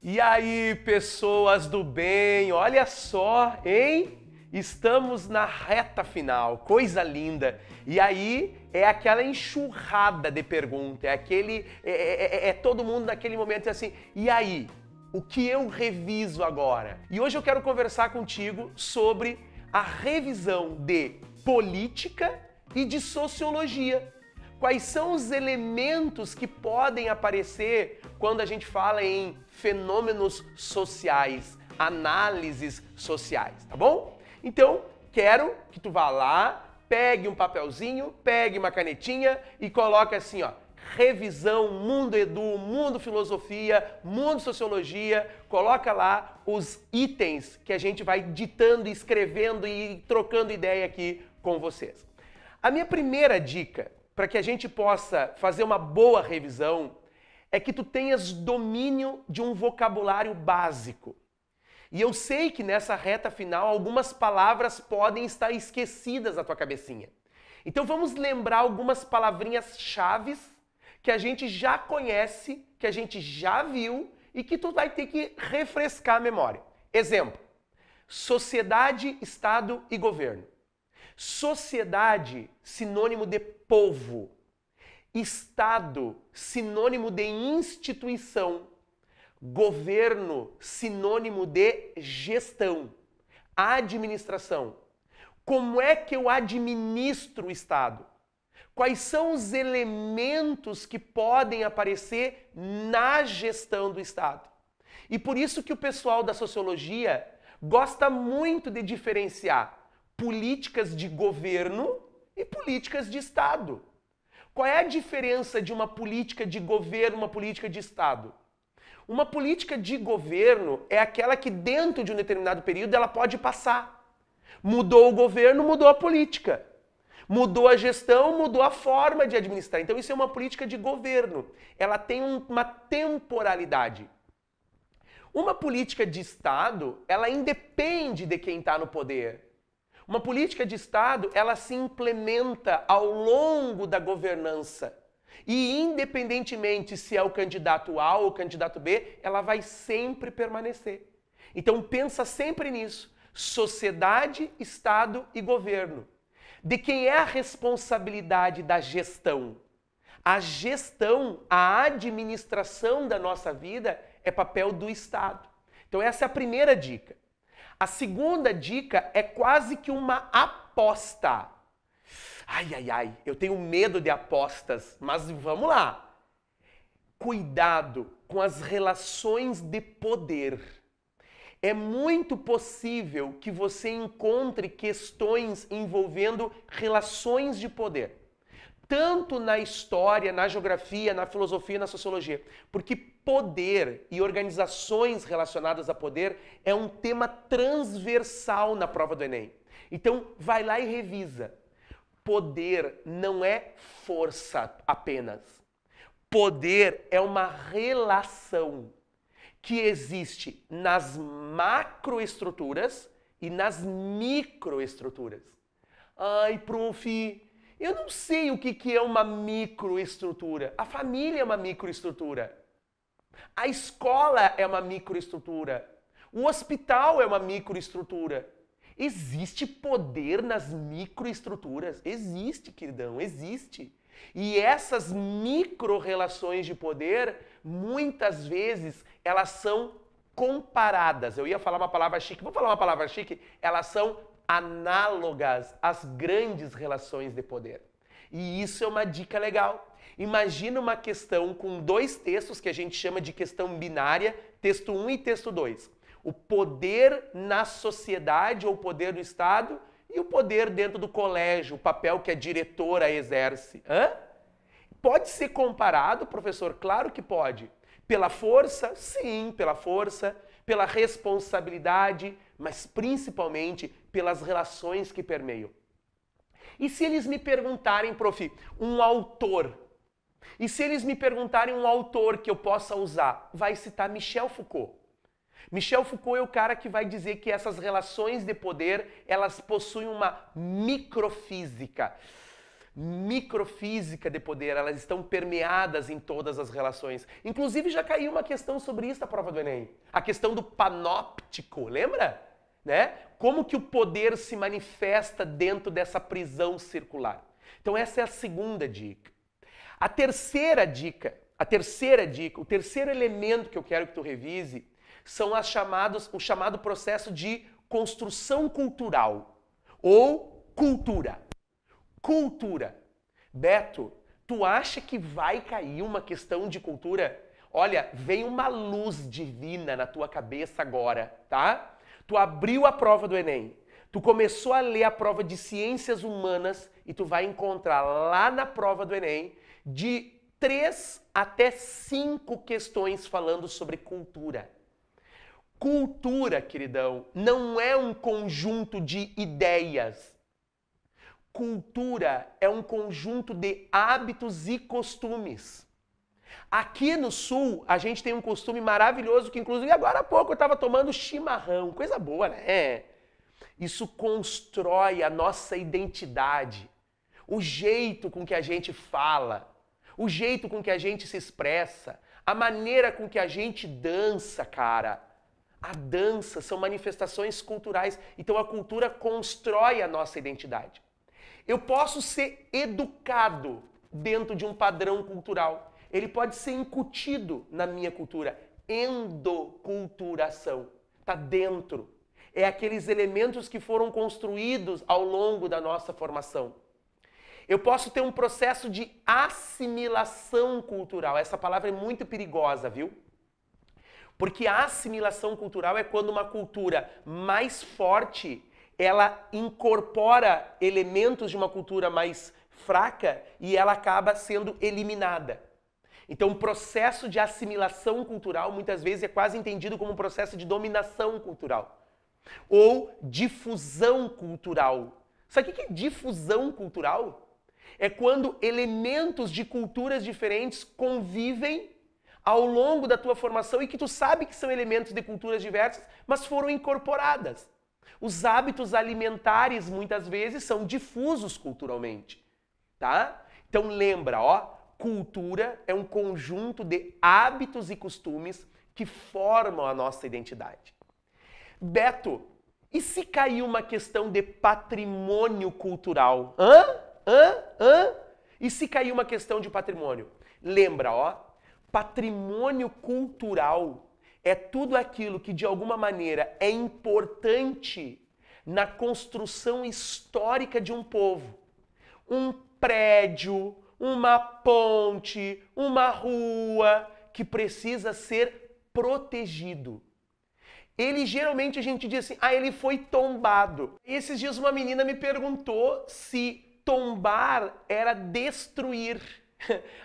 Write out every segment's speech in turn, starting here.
E aí, pessoas do bem, olha só, hein? Estamos na reta final, coisa linda. E aí é aquela enxurrada de perguntas, é todo mundo naquele momento assim, e aí? O que eu reviso agora? E hoje eu quero conversar contigo sobre a revisão de política e de sociologia. Quais são os elementos que podem aparecer quando a gente fala em fenômenos sociais, análises sociais, tá bom? Então, quero que tu vá lá, pegue um papelzinho, pegue uma canetinha e coloque assim, ó, revisão, mundo edu, mundo filosofia, mundo sociologia, coloca lá os itens que a gente vai ditando, escrevendo e trocando ideia aqui com vocês. A minha primeira dica para que a gente possa fazer uma boa revisão é que tu tenhas domínio de um vocabulário básico. E eu sei que nessa reta final algumas palavras podem estar esquecidas na tua cabecinha. Então vamos lembrar algumas palavrinhas chaves que a gente já conhece, que a gente já viu e que tu vai ter que refrescar a memória. Exemplo: sociedade, Estado e governo. Sociedade, sinônimo de povo. Estado, sinônimo de instituição. Governo, sinônimo de gestão. Administração. Como é que eu administro o Estado? Quais são os elementos que podem aparecer na gestão do Estado? E por isso que o pessoal da sociologia gosta muito de diferenciar políticas de governo e políticas de Estado. Qual é a diferença de uma política de governo e uma política de Estado? Uma política de governo é aquela que dentro de um determinado período ela pode passar. Mudou o governo, mudou a política. Mudou a gestão, mudou a forma de administrar. Então isso é uma política de governo. Ela tem uma temporalidade. Uma política de Estado, ela independe de quem está no poder. Uma política de Estado, ela se implementa ao longo da governança. E independentemente se é o candidato A ou o candidato B, ela vai sempre permanecer. Então pensa sempre nisso. Sociedade, Estado e governo. De quem é a responsabilidade da gestão? A gestão, a administração da nossa vida é papel do Estado. Então essa é a primeira dica. A segunda dica é quase que uma aposta. Ai, eu tenho medo de apostas, mas vamos lá. Cuidado com as relações de poder. É muito possível que você encontre questões envolvendo relações de poder. Tanto na história, na geografia, na filosofia, na sociologia. Porque poder e organizações relacionadas a poder é um tema transversal na prova do Enem. Então, vai lá e revisa. Poder não é força apenas. Poder é uma relação que existe nas macroestruturas e nas microestruturas. Ai, prof, eu não sei o que é uma microestrutura. A família é uma microestrutura. A escola é uma microestrutura. O hospital é uma microestrutura. Existe poder nas microestruturas? Existe, queridão, existe. E essas micro-relações de poder, muitas vezes, elas são comparadas. Eu ia falar uma palavra chique, vou falar uma palavra chique, elas são análogas às grandes relações de poder. E isso é uma dica legal. Imagina uma questão com dois textos que a gente chama de questão binária, texto 1 e texto 2. O poder na sociedade ou o poder do Estado e o poder dentro do colégio, o papel que a diretora exerce. Pode ser comparado, professor? Claro que pode. Pela força? Sim, pela força. Pela responsabilidade, mas principalmente pelas relações que permeiam. E se eles me perguntarem, prof, um autor? E se eles me perguntarem um autor que eu possa usar? Vai citar Michel Foucault. Michel Foucault é o cara que vai dizer que essas relações de poder, elas possuem uma microfísica. microfísica de poder, elas estão permeadas em todas as relações. Inclusive já caiu uma questão sobre isso na prova do Enem. A questão do panóptico, lembra? Né? Como que o poder se manifesta dentro dessa prisão circular. Então essa é a segunda dica. A terceira dica, o terceiro elemento que eu quero que tu revise são o chamado processo de construção cultural ou cultura. Cultura. Beto, tu acha que vai cair uma questão de cultura? Olha, vem uma luz divina na tua cabeça agora, tá? Tu abriu a prova do Enem, tu começou a ler a prova de ciências humanas e tu vai encontrar lá na prova do Enem de 3 até 5 questões falando sobre cultura. Cultura, queridão, não é um conjunto de ideias. Cultura é um conjunto de hábitos e costumes. Aqui no Sul, a gente tem um costume maravilhoso que, inclusive, agora há pouco eu estava tomando chimarrão. Coisa boa, né? Isso constrói a nossa identidade. O jeito com que a gente fala, o jeito com que a gente se expressa, a maneira com que a gente dança, cara. A dança são manifestações culturais. Então, a cultura constrói a nossa identidade. Eu posso ser educado dentro de um padrão cultural. Ele pode ser incutido na minha cultura. Endoculturação. Está dentro. É aqueles elementos que foram construídos ao longo da nossa formação. Eu posso ter um processo de assimilação cultural. Essa palavra é muito perigosa, viu? Porque a assimilação cultural é quando uma cultura mais forte ela incorpora elementos de uma cultura mais fraca e ela acaba sendo eliminada. Então, o processo de assimilação cultural muitas vezes é quase entendido como um processo de dominação cultural ou difusão cultural. Sabe o que é difusão cultural? É quando elementos de culturas diferentes convivem ao longo da tua formação e que tu sabe que são elementos de culturas diversas, mas foram incorporadas. Os hábitos alimentares, muitas vezes, são difusos culturalmente, tá? Então lembra, ó, cultura é um conjunto de hábitos e costumes que formam a nossa identidade. Beto, e se cair uma questão de patrimônio cultural? E se cair uma questão de patrimônio? Lembra, ó, patrimônio cultural é tudo aquilo que de alguma maneira é importante na construção histórica de um povo. Um prédio, uma ponte, uma rua que precisa ser protegido. Ele geralmente a gente diz assim, ele foi tombado. E esses dias uma menina me perguntou se tombar era destruir,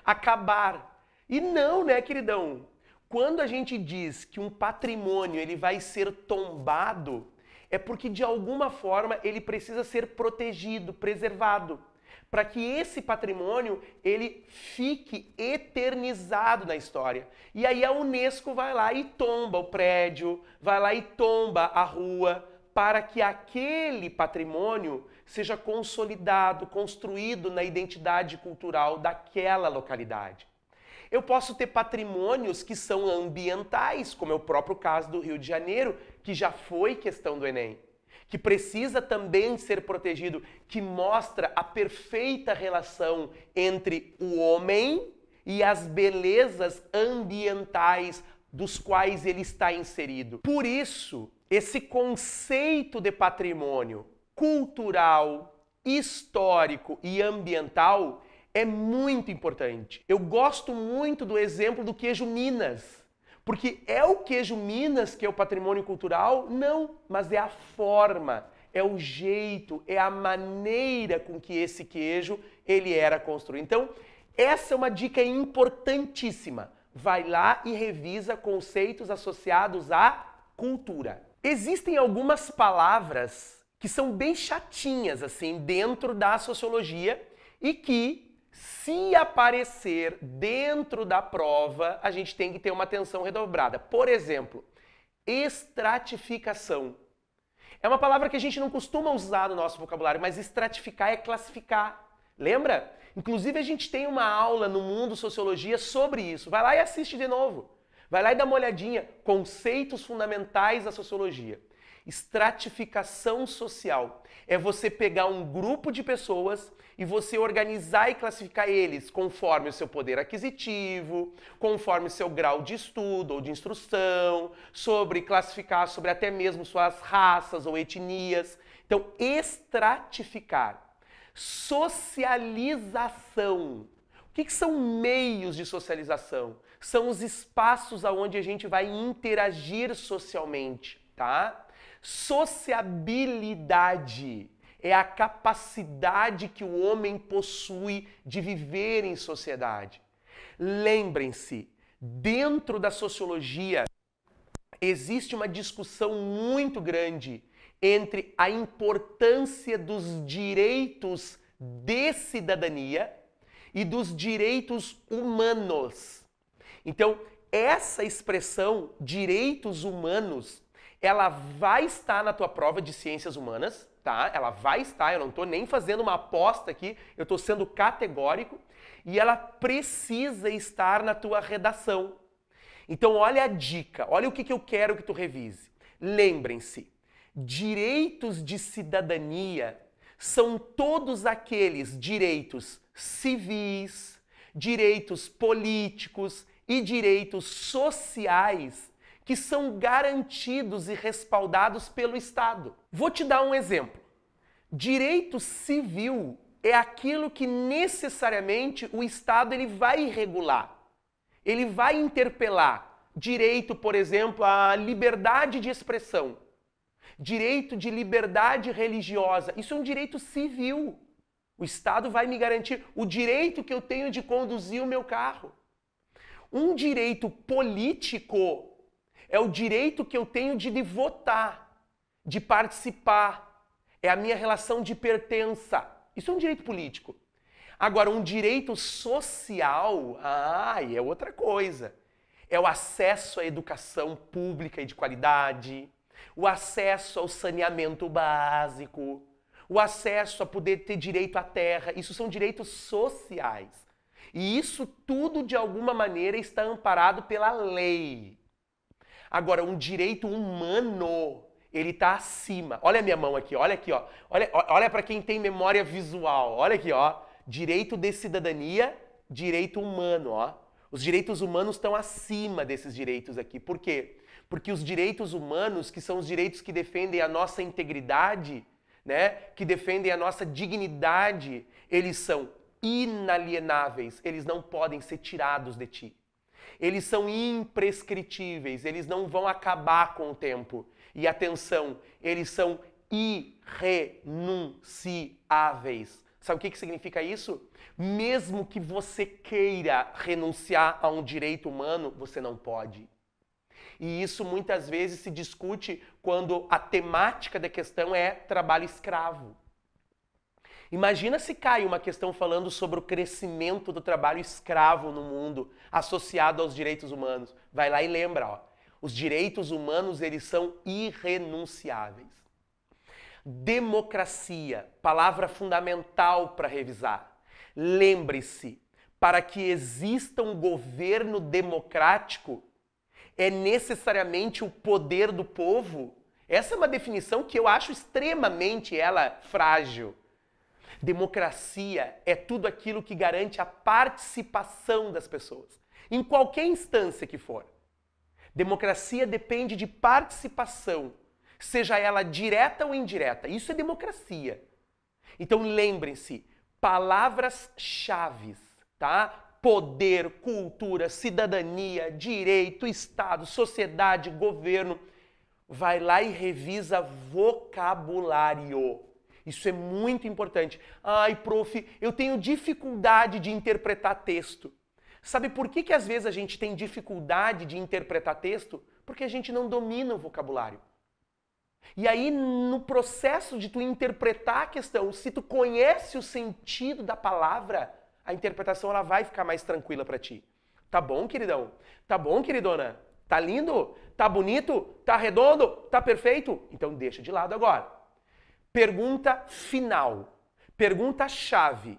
acabar. E não, né, queridão? Quando a gente diz que um patrimônio ele vai ser tombado, é porque de alguma forma ele precisa ser protegido, preservado, para que esse patrimônio ele fique eternizado na história. E aí a Unesco vai lá e tomba o prédio, vai lá e tomba a rua, para que aquele patrimônio seja consolidado, construído na identidade cultural daquela localidade. Eu posso ter patrimônios que são ambientais, como é o próprio caso do Rio de Janeiro, que já foi questão do Enem, que precisa também ser protegido, que mostra a perfeita relação entre o homem e as belezas ambientais dos quais ele está inserido. Por isso, esse conceito de patrimônio cultural, histórico e ambiental é muito importante. Eu gosto muito do exemplo do queijo Minas, porque é o queijo Minas que é o patrimônio cultural? Não, mas é a forma, é o jeito, é a maneira com que esse queijo ele era construído. Então, essa é uma dica importantíssima. Vai lá e revisa conceitos associados à cultura. Existem algumas palavras que são bem chatinhas assim dentro da sociologia e que se aparecer dentro da prova, a gente tem que ter uma atenção redobrada. Por exemplo, estratificação. É uma palavra que a gente não costuma usar no nosso vocabulário, mas estratificar é classificar. Lembra? Inclusive a gente tem uma aula no Mundo Sociologia sobre isso. Vai lá e assiste de novo. Vai lá e dá uma olhadinha. Conceitos fundamentais da sociologia. Estratificação social é você pegar um grupo de pessoas e você organizar e classificar eles conforme o seu poder aquisitivo, conforme o seu grau de estudo ou de instrução, classificar sobre até mesmo suas raças ou etnias. Então, estratificar. Socialização. O que são meios de socialização? São os espaços onde a gente vai interagir socialmente, tá? Sociabilidade é a capacidade que o homem possui de viver em sociedade. Lembrem-se, dentro da sociologia existe uma discussão muito grande entre a importância dos direitos de cidadania e dos direitos humanos. Então, essa expressão, direitos humanos, ela vai estar na tua prova de ciências humanas, tá? Ela vai estar, eu não estou nem fazendo uma aposta aqui, eu estou sendo categórico, e ela precisa estar na tua redação. Então, olha a dica, olha o que eu quero que tu revise. Lembrem-se, direitos de cidadania são todos aqueles direitos civis, direitos políticos e direitos sociais que são garantidos e respaldados pelo Estado. Vou te dar um exemplo. Direito civil é aquilo que necessariamente o Estado ele vai regular. Ele vai interpelar. Direito, por exemplo, à liberdade de expressão. Direito de liberdade religiosa. Isso é um direito civil. O Estado vai me garantir o direito que eu tenho de conduzir o meu carro. Um direito político é o direito que eu tenho de votar, de participar. É a minha relação de pertença. Isso é um direito político. Agora, um direito social, é outra coisa. É o acesso à educação pública e de qualidade, o acesso ao saneamento básico, o acesso a poder ter direito à terra. Isso são direitos sociais. E isso tudo, de alguma maneira, está amparado pela lei. Agora, um direito humano, ele está acima. Olha a minha mão aqui, olha aqui, ó. Olha para quem tem memória visual. Olha aqui, ó. Direito de cidadania, direito humano, ó. Os direitos humanos estão acima desses direitos aqui. Por quê? Porque os direitos humanos, que são os direitos que defendem a nossa integridade, né, que defendem a nossa dignidade, eles são inalienáveis, eles não podem ser tirados de ti. Eles são imprescritíveis, eles não vão acabar com o tempo. E atenção, eles são irrenunciáveis. Sabe o que significa isso? Mesmo que você queira renunciar a um direito humano, você não pode. E isso muitas vezes se discute quando a temática da questão é trabalho escravo. Imagina se cai uma questão falando sobre o crescimento do trabalho escravo no mundo associado aos direitos humanos. Vai lá e lembra, ó. Os direitos humanos, eles são irrenunciáveis. Democracia, palavra fundamental para revisar. Lembre-se, para que exista um governo democrático, é necessariamente o poder do povo? Essa é uma definição que eu acho extremamente frágil. Democracia é tudo aquilo que garante a participação das pessoas, em qualquer instância que for. Democracia depende de participação, seja ela direta ou indireta. Isso é democracia. Então lembrem-se, palavras-chave, tá? Poder, cultura, cidadania, direito, Estado, sociedade, governo. Vai lá e revisa vocabulário. Isso é muito importante. Ai, prof, eu tenho dificuldade de interpretar texto. Sabe por que às vezes a gente tem dificuldade de interpretar texto? Porque a gente não domina o vocabulário. E aí, no processo de tu interpretar a questão, se tu conhece o sentido da palavra, a interpretação ela vai ficar mais tranquila para ti. Tá bom, queridão? Tá bom, queridona? Tá lindo? Tá bonito? Tá redondo? Tá perfeito? Então deixa de lado agora. Pergunta final. Pergunta-chave.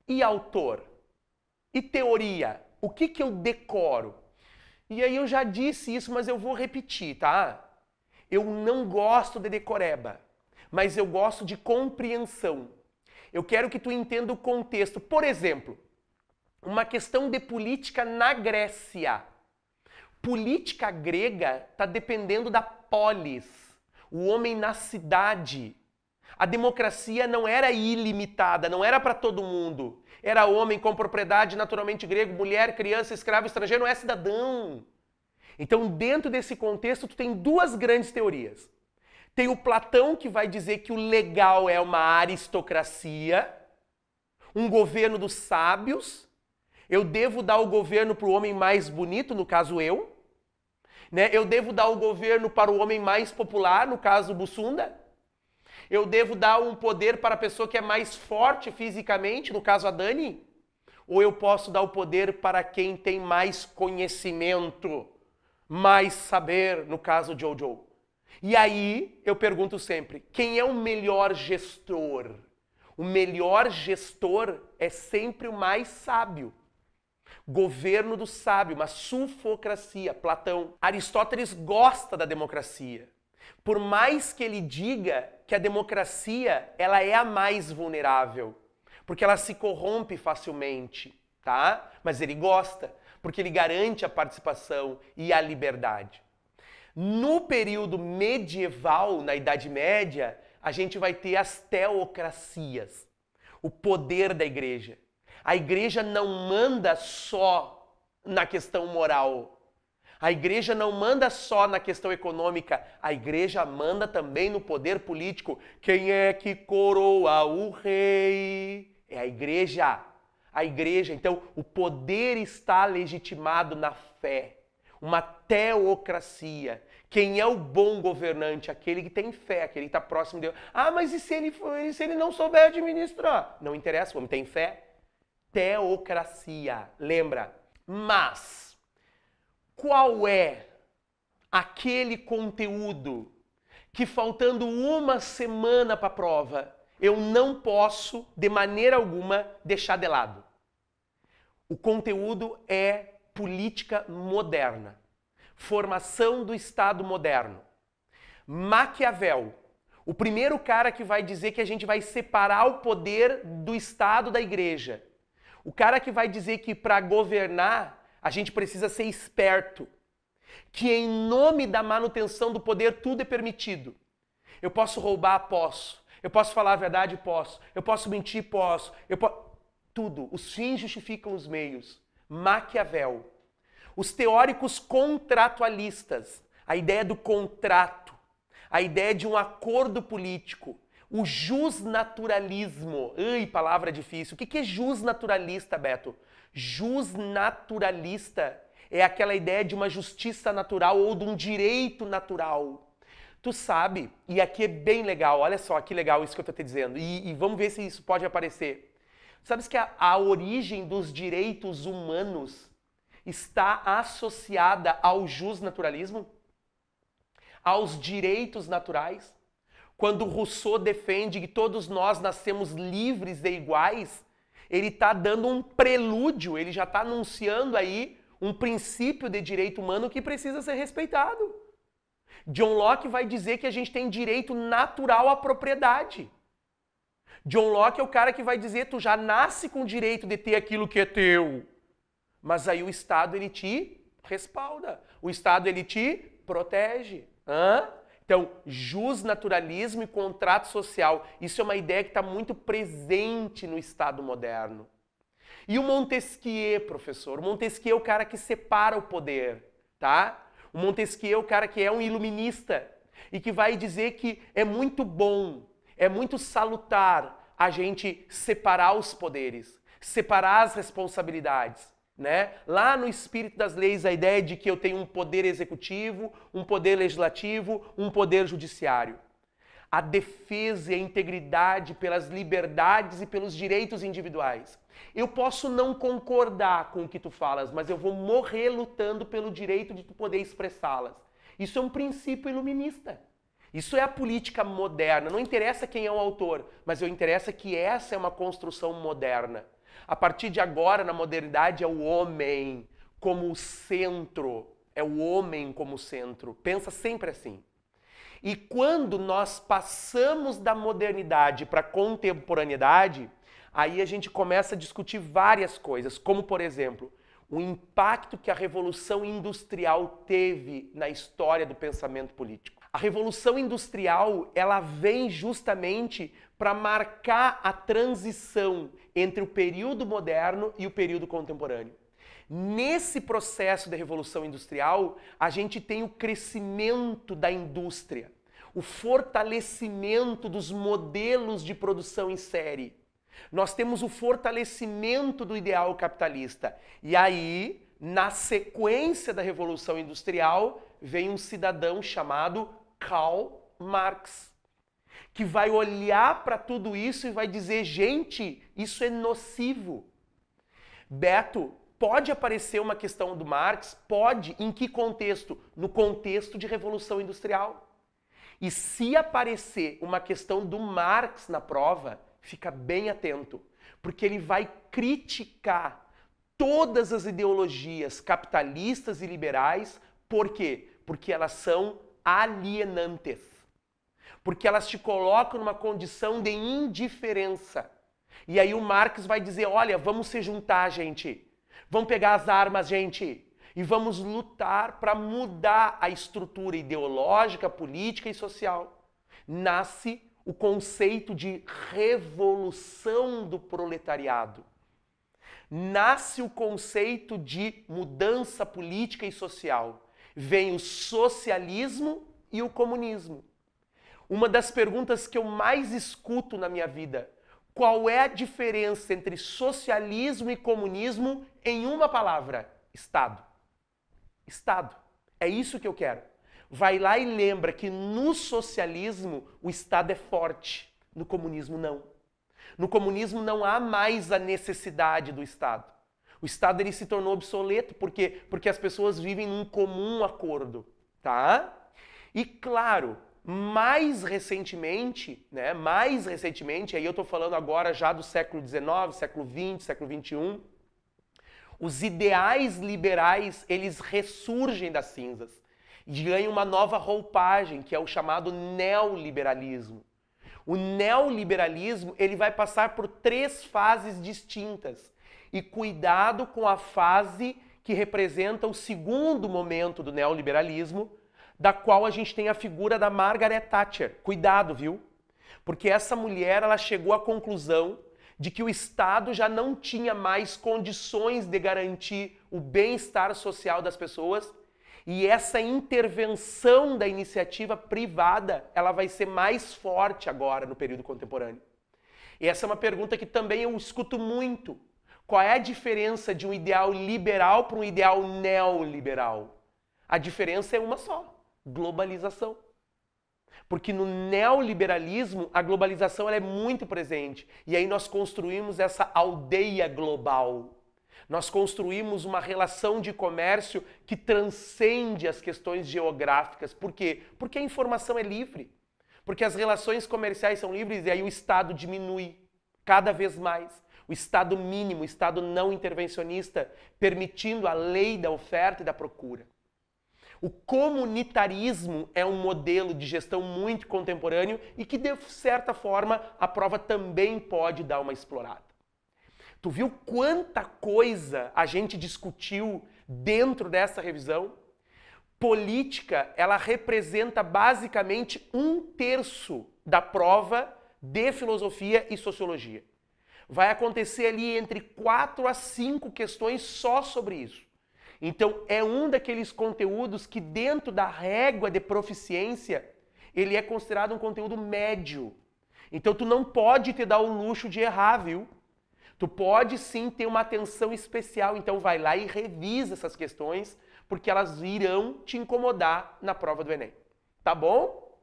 E autor? E teoria? O que eu decoro? E aí eu já disse isso, mas eu vou repetir, tá? Eu não gosto de decoreba, mas eu gosto de compreensão. Eu quero que tu entenda o contexto. Por exemplo, uma questão de política na Grécia. Política grega está dependendo da polis, o homem na cidade. A democracia não era ilimitada, não era para todo mundo. Era homem com propriedade naturalmente grego, mulher, criança, escravo, estrangeiro, não é cidadão. Então, dentro desse contexto, tu tem duas grandes teorias. Tem o Platão, que vai dizer que o legal é uma aristocracia, um governo dos sábios. Eu devo dar o governo para o homem mais bonito, no caso eu. Né? Eu devo dar o governo para o homem mais popular, no caso Bussunda. Eu devo dar um poder para a pessoa que é mais forte fisicamente, no caso a Dani. Ou eu posso dar o poder para quem tem mais conhecimento, mais saber, no caso Jojo. E aí eu pergunto sempre, quem é o melhor gestor? O melhor gestor é sempre o mais sábio. Governo do sábio, uma sulfocracia, Platão. Aristóteles gosta da democracia. Por mais que ele diga que a democracia ela é a mais vulnerável, porque ela se corrompe facilmente, tá? Mas ele gosta, porque ele garante a participação e a liberdade. No período medieval, na Idade Média, a gente vai ter as teocracias, o poder da igreja. A igreja não manda só na questão moral. A igreja não manda só na questão econômica. A igreja manda também no poder político. Quem é que coroa o rei? É a igreja. A igreja. Então, o poder está legitimado na fé. Uma teocracia. Quem é o bom governante? Aquele que tem fé, aquele que está próximo de Deus. Ah, mas e se ele não souber administrar? Não interessa, o homem tem fé. Teocracia, lembra? Mas, qual é aquele conteúdo que faltando uma semana para a prova, eu não posso, de maneira alguma, deixar de lado? O conteúdo é política moderna, formação do Estado moderno. Maquiavel, o primeiro cara que vai dizer que a gente vai separar o poder do Estado da igreja. O cara que vai dizer que para governar a gente precisa ser esperto, que em nome da manutenção do poder tudo é permitido. Eu posso roubar? Posso. Eu posso falar a verdade? Posso. Eu posso mentir? Posso. Tudo. Os fins justificam os meios. Maquiavel. Os teóricos contratualistas, a ideia do contrato, a ideia de um acordo político. O jusnaturalismo. Ai, palavra difícil. O que é jusnaturalista, Beto? Jusnaturalista é aquela ideia de uma justiça natural ou de um direito natural. Tu sabe, e aqui é bem legal, olha só que legal isso que eu estou te dizendo, e vamos ver se isso pode aparecer. Sabes que a origem dos direitos humanos está associada ao jusnaturalismo? Aos direitos naturais? Quando Rousseau defende que todos nós nascemos livres e iguais, ele está dando um prelúdio, ele já está anunciando aí um princípio de direito humano que precisa ser respeitado. John Locke vai dizer que a gente tem direito natural à propriedade. John Locke é o cara que vai dizer tu já nasce com o direito de ter aquilo que é teu. Mas aí o Estado ele te respalda, o Estado ele te protege. Então, jusnaturalismo e contrato social, isso é uma ideia que está muito presente no Estado moderno. E o Montesquieu, professor? O Montesquieu é o cara que separa o poder, tá? O Montesquieu é o cara que é um iluminista e que vai dizer que é muito bom, é muito salutar a gente separar os poderes, separar as responsabilidades. Né? Lá no espírito das leis, a ideia de que eu tenho um poder executivo, um poder legislativo, um poder judiciário. A defesa e a integridade pelas liberdades e pelos direitos individuais. Eu posso não concordar com o que tu falas, mas eu vou morrer lutando pelo direito de tu poder expressá-las. Isso é um princípio iluminista. Isso é a política moderna. Não interessa quem é o autor, mas interessa que essa é uma construção moderna. A partir de agora, na modernidade, é o homem como o centro. É o homem como centro. Pensa sempre assim. E quando nós passamos da modernidade para a contemporaneidade, aí a gente começa a discutir várias coisas, como, por exemplo, o impacto que a Revolução Industrial teve na história do pensamento político. A Revolução Industrial, ela vem justamente para marcar a transição entre o período moderno e o período contemporâneo. Nesse processo da Revolução Industrial, a gente tem o crescimento da indústria, o fortalecimento dos modelos de produção em série. Nós temos o fortalecimento do ideal capitalista. E aí, na sequência da Revolução Industrial, vem um cidadão chamado Karl Marx, que vai olhar para tudo isso e vai dizer, gente, isso é nocivo. Beto, pode aparecer uma questão do Marx? Pode. Em que contexto? No contexto de Revolução Industrial. E se aparecer uma questão do Marx na prova, fica bem atento, porque ele vai criticar todas as ideologias capitalistas e liberais. Por quê? Porque elas são alienantes. Porque elas te colocam numa condição de indiferença. E aí o Marx vai dizer, olha, vamos se juntar, gente. Vamos pegar as armas, gente. E vamos lutar para mudar a estrutura ideológica, política e social. Nasce o conceito de revolução do proletariado. Nasce o conceito de mudança política e social. Vem o socialismo e o comunismo. Uma das perguntas que eu mais escuto na minha vida, qual é a diferença entre socialismo e comunismo em uma palavra? Estado. Estado. É isso que eu quero. Vai lá e lembra que no socialismo o Estado é forte, no comunismo não. No comunismo não há mais a necessidade do Estado. O Estado ele se tornou obsoleto porque as pessoas vivem num comum acordo, tá? E claro, mais recentemente, aí eu estou falando agora já do século XIX, século XX, século XXI, os ideais liberais, eles ressurgem das cinzas e ganham uma nova roupagem, que é o chamado neoliberalismo. O neoliberalismo, ele vai passar por 3 fases distintas. E cuidado com a fase que representa o segundo momento do neoliberalismo, da qual a gente tem a figura da Margaret Thatcher. Cuidado, viu? Porque essa mulher, ela chegou à conclusão de que o Estado já não tinha mais condições de garantir o bem-estar social das pessoas e essa intervenção da iniciativa privada, ela vai ser mais forte agora no período contemporâneo. E essa é uma pergunta que também eu escuto muito. Qual é a diferença de um ideal liberal para um ideal neoliberal? A diferença é uma só: globalização. Porque no neoliberalismo a globalização ela é muito presente. E aí nós construímos essa aldeia global. Nós construímos uma relação de comércio que transcende as questões geográficas. Por quê? Porque a informação é livre. Porque as relações comerciais são livres e aí o Estado diminui cada vez mais. O Estado mínimo, o Estado não intervencionista, permitindo a lei da oferta e da procura. O comunitarismo é um modelo de gestão muito contemporâneo e que, de certa forma, a prova também pode dar uma explorada. Tu viu quanta coisa a gente discutiu dentro dessa revisão? Política, ela representa basicamente 1/3 da prova de filosofia e sociologia. Vai acontecer ali entre 4 a 5 questões só sobre isso. Então, é um daqueles conteúdos que dentro da régua de proficiência, ele é considerado um conteúdo médio. Então, tu não pode te dar o luxo de errar, viu? Tu pode sim ter uma atenção especial, então vai lá e revisa essas questões, porque elas irão te incomodar na prova do Enem. Tá bom?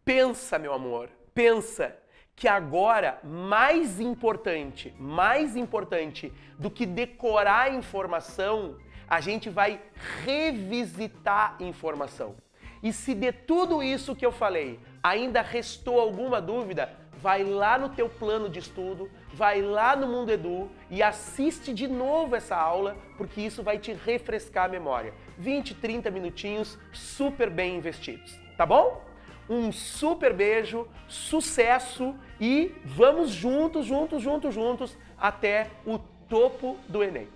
Pensa, meu amor, pensa que agora, mais importante do que decorar a informação, a gente vai revisitar a informação. E se de tudo isso que eu falei ainda restou alguma dúvida, vai lá no teu plano de estudo, vai lá no Mundo Edu e assiste de novo essa aula, porque isso vai te refrescar a memória. 20, 30 minutinhos super bem investidos, tá bom? Um super beijo, sucesso e vamos juntos até o topo do Enem.